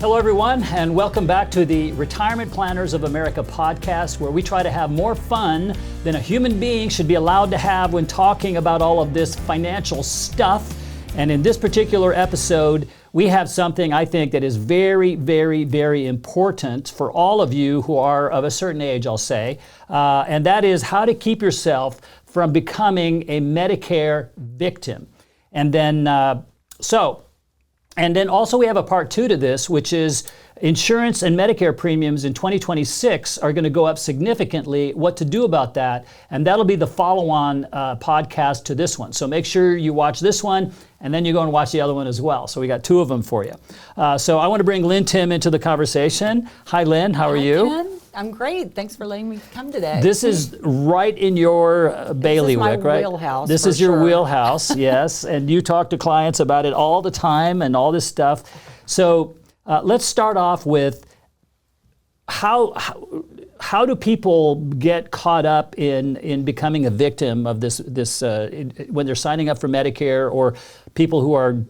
Hello, everyone, and welcome back to the Retirement Planners of America podcast, where we try to have more fun than a human being should be allowed to have when talking about all of this financial stuff. And in this particular episode, we have something I think that is very, very, very important for all of you who are of a certain age, I'll say, and that is how to keep yourself from becoming a Medicare victim. And then, And then also we have a part two to this, which is insurance and Medicare premiums in 2026 are going to go up significantly. What to do about that? And that'll be the follow-on podcast to this one. So make sure you watch this one, and then you go and watch the other one as well. So we got two of them for you. So I want to bring Lynn Tim into the conversation. Hi, Lynn. How are you? Ken. I'm great. Thanks for letting me come today. This is right in your bailiwick, right? Wheelhouse. This is your wheelhouse, yes. And you talk to clients about it all the time and all this stuff. So let's start off with how do people get caught up in becoming a victim of this when they're signing up for Medicare, or people who are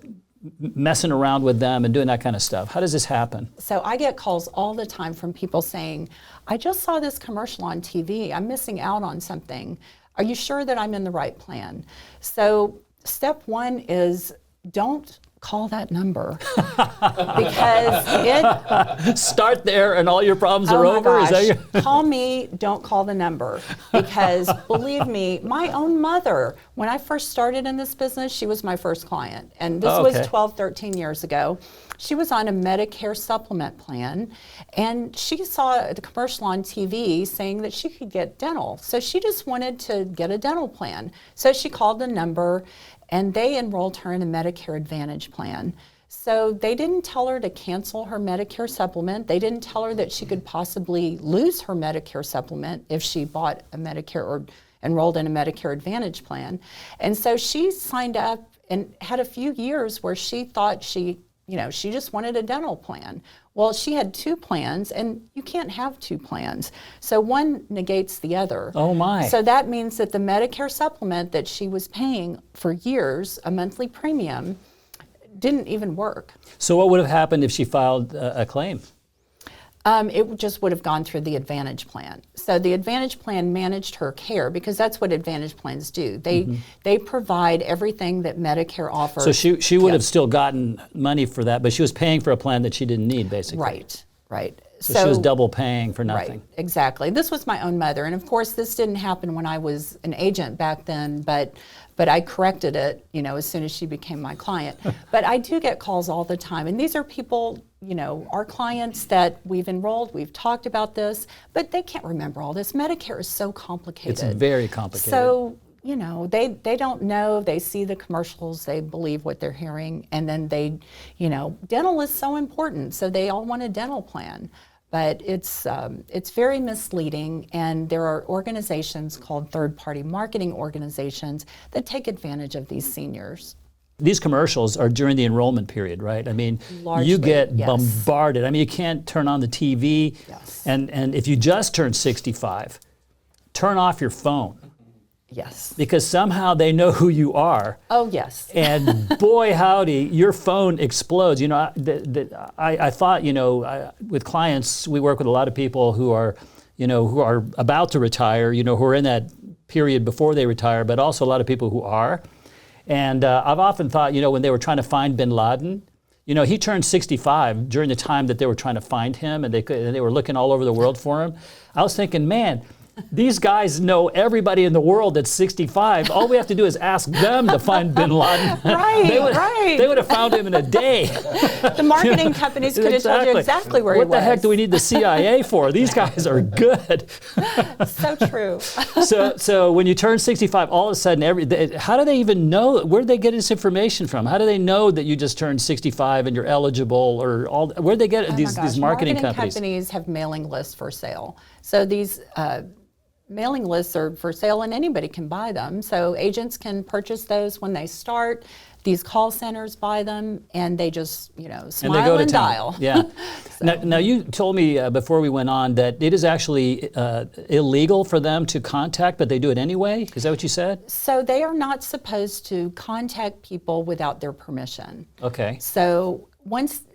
messing around with them and doing that kind of stuff? How does this happen? So I get calls all the time from people saying, I just saw this commercial on TV. I'm missing out on something. Are you sure that I'm in the right plan? So step one is don't call that number because it... Start there and all your problems are over? Gosh. Is that your... Call me, don't call the number. Because believe me, my own mother, when I first started in this business, she was my first client. And this was 12, 13 years ago. She was on a Medicare supplement plan, and she saw the commercial on TV saying that she could get dental. So she just wanted to get a dental plan. So she called the number, and they enrolled her in a Medicare Advantage plan. So they didn't tell her to cancel her Medicare supplement. They didn't tell her that she could possibly lose her Medicare supplement if she bought a Medicare or enrolled in a Medicare Advantage plan. And so she signed up and had a few years where she thought she just wanted a dental plan. Well, she had two plans, and you can't have two plans. So one negates the other. Oh my. So that means that the Medicare supplement that she was paying for years, a monthly premium, didn't even work. So what would have happened if she filed a claim? It just would have gone through the Advantage plan. So the Advantage plan managed her care, because that's what Advantage plans do. They provide everything that Medicare offers. So she would have still gotten money for that, but she was paying for a plan that she didn't need, basically. Right. So she was double paying for nothing. Right, exactly. This was my own mother, and of course this didn't happen when I was an agent back then, but I corrected it, as soon as she became my client. But I do get calls all the time, and these are people, our clients that we've enrolled, we've talked about this, but they can't remember all this. Medicare is so complicated. It's very complicated. So, they don't know, they see the commercials, they believe what they're hearing, and then dental is so important, so they all want a dental plan. But it's very misleading, and there are organizations called third-party marketing organizations that take advantage of these seniors. These commercials are during the enrollment period, right? I mean, Largely, you get yes. bombarded. I mean, you can't turn on the TV, Yes. and if you just turned 65, turn off your phone. Yes. Because somehow they know who you are. Oh, yes. And boy, howdy, your phone explodes. I thought, with clients, we work with a lot of people who are about to retire, who are in that period before they retire, but also a lot of people who are. And I've often thought, when they were trying to find bin Laden, he turned 65 during the time that they were trying to find him, and they were looking all over the world for him. I was thinking, man, these guys know everybody in the world that's 65. All we have to do is ask them to find bin Laden. Right. They would have found him in a day. The marketing companies could have told you exactly where he was. What the heck do we need the CIA for? These guys are good. So true. So when you turn 65, all of a sudden, how do they even know? Where do they get this information from? How do they know that you just turned 65 and you're eligible? Where do they get these marketing companies? Marketing companies have mailing lists for sale. So these mailing lists are for sale, and anybody can buy them. So agents can purchase those when they start. These call centers buy them, and they just, smile and dial. Yeah. Now, you told me before we went on that it is actually illegal for them to contact, but they do it anyway? Is that what you said? So they are not supposed to contact people without their permission. Okay. So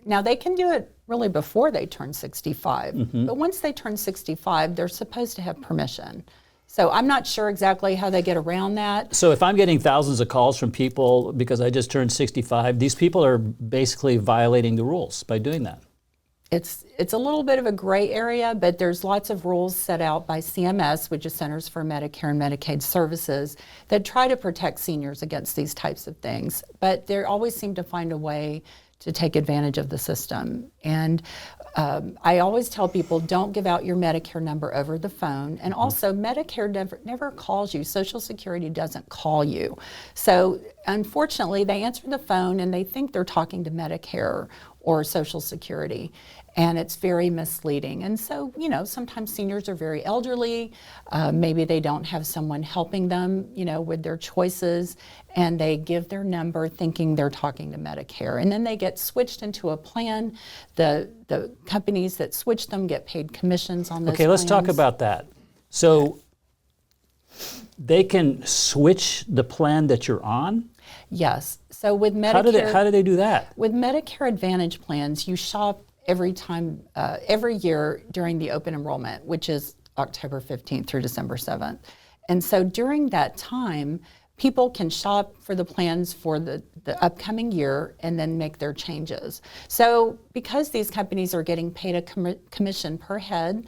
Now they can do it really before they turn 65, but once they turn 65, they're supposed to have permission. So I'm not sure exactly how they get around that. So if I'm getting thousands of calls from people because I just turned 65, these people are basically violating the rules by doing that. It's a little bit of a gray area, but there's lots of rules set out by CMS, which is Centers for Medicare and Medicaid Services, that try to protect seniors against these types of things. But they always seem to find a way to take advantage of the system. And I always tell people, don't give out your Medicare number over the phone. And also, Medicare never calls you. Social Security doesn't call you. So unfortunately, they answer the phone and they think they're talking to Medicare or Social Security, and it's very misleading. And so, sometimes seniors are very elderly, maybe they don't have someone helping them, with their choices, and they give their number thinking they're talking to Medicare. And then they get switched into a plan. The companies that switch them get paid commissions on those Okay, let's talk about that. So they can switch the plan that you're on? Yes. So with Medicare, how do they do that? With Medicare Advantage plans, you shop every year during the open enrollment, which is October 15th through December 7th. And so during that time, people can shop for the plans for the upcoming year and then make their changes. So because these companies are getting paid a commission per head,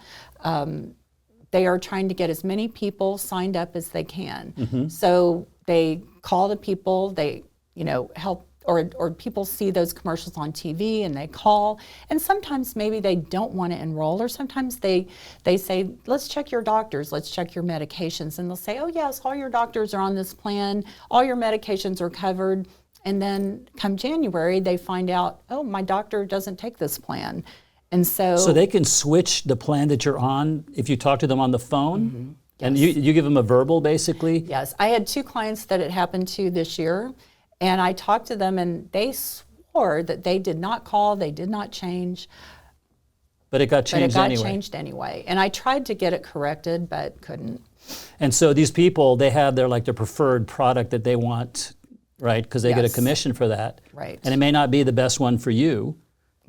they are trying to get as many people signed up as they can. So they call the people, they help, or people see those commercials on TV and they call, and sometimes maybe they don't want to enroll, or sometimes they say, let's check your doctors, let's check your medications, and they'll say, oh yes, all your doctors are on this plan, all your medications are covered, and then come January they find out, oh, my doctor doesn't take this plan. And so they can switch the plan that you're on if you talk to them on the phone? Yes. And you give them a verbal, basically? Yes. I had 2 clients that it happened to this year, and I talked to them, and they swore that they did not call, they did not change. But it got changed anyway. But it got changed anyway. And I tried to get it corrected, but couldn't. And so these people, they have their preferred product that they want, right? Because they get a commission for that. Right. And it may not be the best one for you.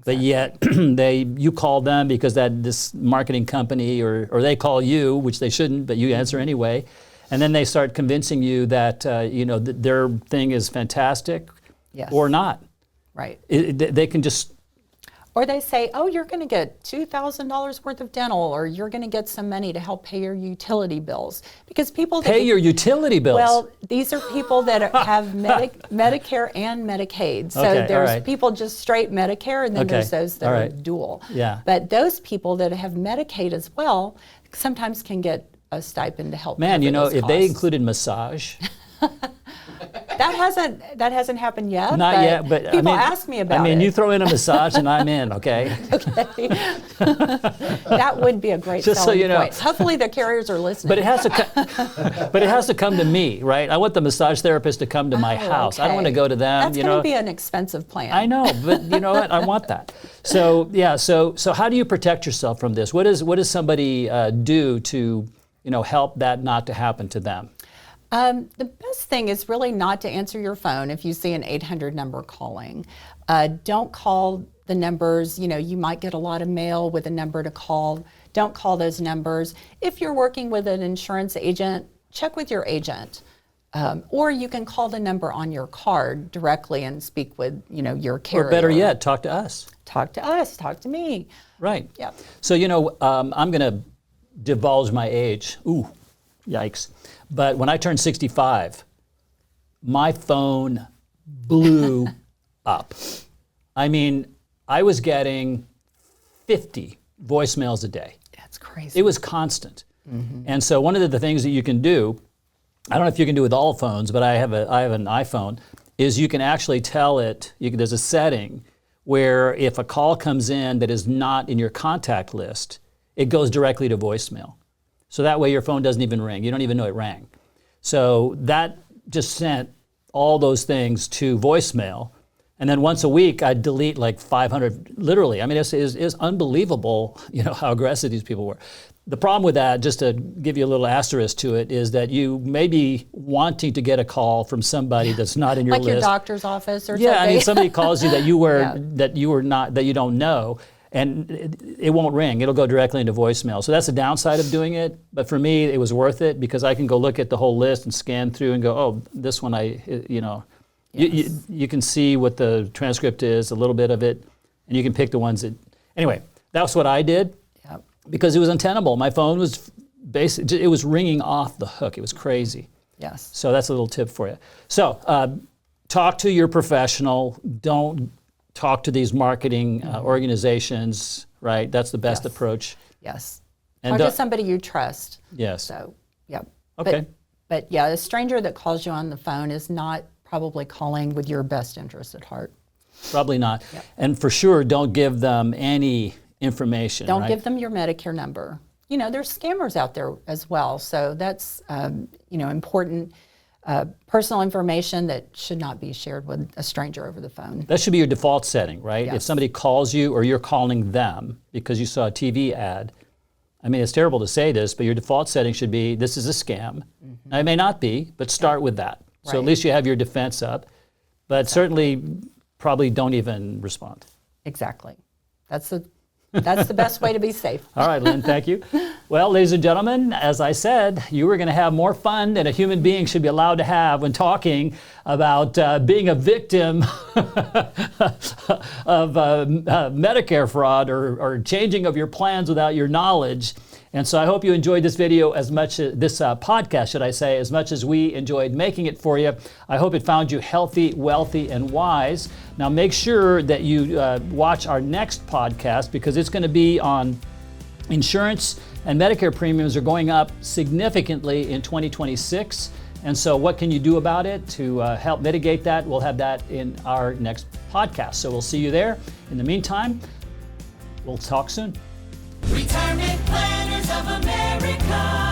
But yet, you call them because this marketing company, or they call you, which they shouldn't, but you answer anyway, and then they start convincing you that their thing is fantastic, or not. Right. They can just. Or they say, oh, you're going to get $2,000 worth of dental, or you're going to get some money to help pay your utility bills. Because people pay your utility bills? Well, these are people that have Medicare and Medicaid. So there's people just straight Medicare, and then there's those that are dual. Yeah. But those people that have Medicaid as well sometimes can get a stipend to help. Man, those if costs. they included massage. That hasn't happened yet. Not yet, but people ask me about it. You throw in a massage and I'm in, okay? Okay. That would be a great Just selling so you know. point. Hopefully the carriers are listening. But it has to come to me, right? I want the massage therapist to come to my house. Okay. I don't want to go to them. That's going to be an expensive plan. I know, but you know what? I want that. So yeah. So how do you protect yourself from this? What does somebody do to help that not to happen to them? The best thing is really not to answer your phone if you see an 800 number calling. Don't call the numbers. You might get a lot of mail with a number to call. Don't call those numbers. If you're working with an insurance agent, check with your agent. Or you can call the number on your card directly and speak with your carrier. Or better yet, talk to us. Talk to us. Talk to me. Right. Yep. So I'm going to divulge my age. Ooh, yikes. But when I turned 65, my phone blew up. I mean, I was getting 50 voicemails a day. That's crazy. It was constant. And so one of the things that you can do, I don't know if you can do with all phones, but I have an iPhone, is you can actually tell it, there's a setting where if a call comes in that is not in your contact list, it goes directly to voicemail. So that way your phone doesn't even ring. You don't even know it rang. So that just sent all those things to voicemail. And then once a week, I'd delete like 500, literally. I mean, it's unbelievable, how aggressive these people were. The problem with that, just to give you a little asterisk to it, is that you may be wanting to get a call from somebody that's not in your list. Like your doctor's office or something. Yeah, I mean, somebody calls you that you don't know, and it won't ring. It'll go directly into voicemail. So that's the downside of doing it. But for me, it was worth it because I can go look at the whole list and scan through and go, oh, this one Yes. You can see what the transcript is, a little bit of it, and you can pick the ones that. Anyway, that's what I did because it was untenable. My phone was it was ringing off the hook. It was crazy. Yes. So that's a little tip for you. So talk to your professional. Don't talk to these marketing organizations. Right. That's the best approach. Yes. And talk to somebody you trust. Yes. So yep. Okay. But yeah, a stranger that calls you on the phone is not probably calling with your best interest at heart. Probably not. Yep. And for sure, don't give them any information. Don't give them your Medicare number. There's scammers out there as well. So that's, important personal information that should not be shared with a stranger over the phone. That should be your default setting, right? Yes. If somebody calls you or you're calling them because you saw a TV ad, I mean, it's terrible to say this, but your default setting should be, this is a scam. Now, it may not be, but start with that. So at least you have your defense up, but certainly probably don't even respond. Exactly. That's the best way to be safe. All right, Lynn, thank you. Well, ladies and gentlemen, as I said, you were going to have more fun than a human being should be allowed to have when talking about being a victim of Medicare fraud or changing of your plans without your knowledge. And so I hope you enjoyed this video as much as this podcast, should I say, as much as we enjoyed making it for you. I hope it found you healthy, wealthy, and wise. Now make sure that you watch our next podcast because it's going to be on insurance and Medicare premiums are going up significantly in 2026. And so what can you do about it to help mitigate that? We'll have that in our next podcast. So we'll see you there. In the meantime, we'll talk soon. Retirement Planners of America.